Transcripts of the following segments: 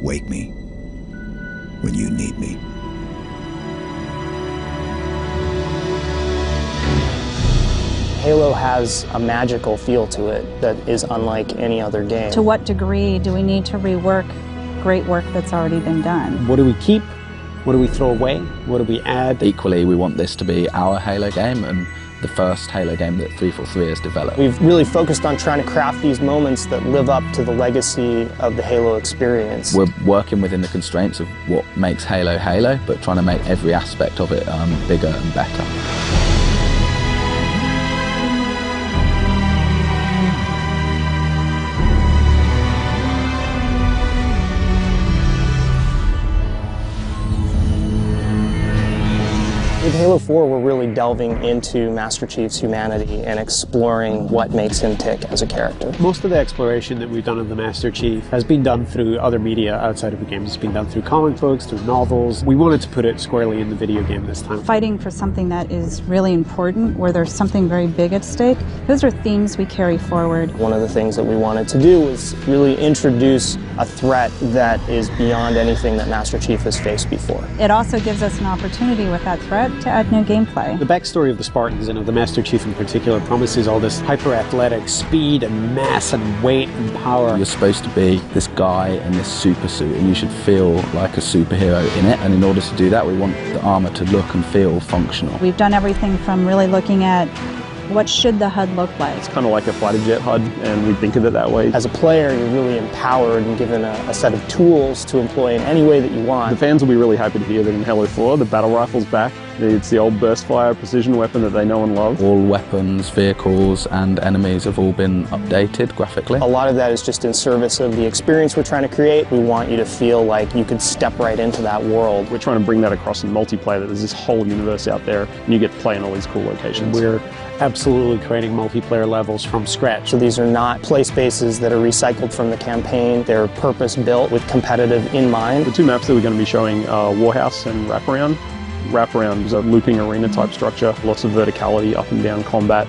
Wake me when you need me. Halo has a magical feel to it that is unlike any other game. To what degree do we need to rework great work that's already been done? What do we keep? What do we throw away? What do we add? Equally, we want this to be our Halo game and the first Halo game that 343 has developed. We've really focused on trying to craft these moments that live up to the legacy of the Halo experience. We're working within the constraints of what makes Halo Halo, but trying to make every aspect of it bigger and better. With Halo 4, we're really delving into Master Chief's humanity and exploring what makes him tick as a character. Most of the exploration that we've done of the Master Chief has been done through other media outside of the game. It's been done through comic books, through novels. We wanted to put it squarely in the video game this time. Fighting for something that is really important, where there's something very big at stake, those are themes we carry forward. One of the things that we wanted to do was really introduce a threat that is beyond anything that Master Chief has faced before. It also gives us an opportunity with that threat to add new gameplay. The backstory of the Spartans and of the Master Chief in particular promises all this hyper-athletic speed and mass and weight and power. You're supposed to be this guy in this super suit and you should feel like a superhero in it, and in order to do that we want the armor to look and feel functional. We've done everything from really looking at what should the HUD look like. It's kind of like a fighter jet HUD, and we think of it that way. As a player, you're really empowered and given a set of tools to employ in any way that you want. The fans will be really happy to hear that in Halo 4, the battle rifle's back. It's the old burst fire precision weapon that they know and love. All weapons, vehicles and enemies have all been updated graphically. A lot of that is just in service of the experience we're trying to create. We want you to feel like you could step right into that world. We're trying to bring that across in multiplayer, that there's this whole universe out there and you get to play in all these cool locations. We're absolutely creating multiplayer levels from scratch. So these are not play spaces that are recycled from the campaign. They're purpose-built with competitive in mind. The two maps that we're going to be showing are Warhouse and Wraparound. Wraparound is a looping arena type structure, lots of verticality, up and down combat.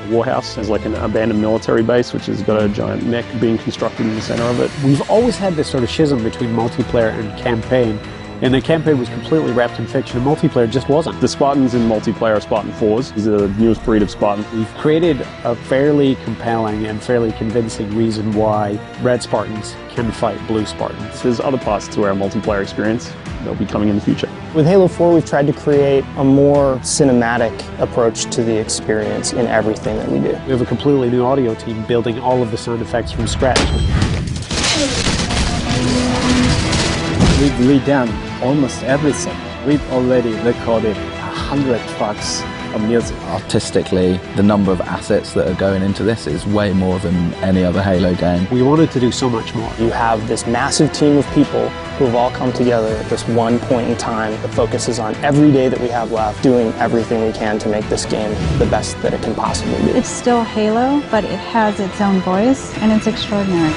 Warhouse is like an abandoned military base which has got a giant mech being constructed in the center of it. We've always had this sort of schism between multiplayer and campaign. And the campaign was completely wrapped in fiction, and multiplayer just wasn't. The Spartans in multiplayer are Spartan 4s. These are the newest breed of Spartan. We've created a fairly compelling and fairly convincing reason why red Spartans can fight blue Spartans. There's other parts to our multiplayer experience that'll be coming in the future. With Halo 4, we've tried to create a more cinematic approach to the experience in everything that we do. We have a completely new audio team building all of the sound effects from scratch. We've redone almost everything. We've already recorded 100 tracks of music. Artistically, the number of assets that are going into this is way more than any other Halo game. We wanted to do so much more. You have this massive team of people who have all come together at this one point in time that focuses on every day that we have left, doing everything we can to make this game the best that it can possibly be. It's still Halo, but it has its own voice, and it's extraordinary.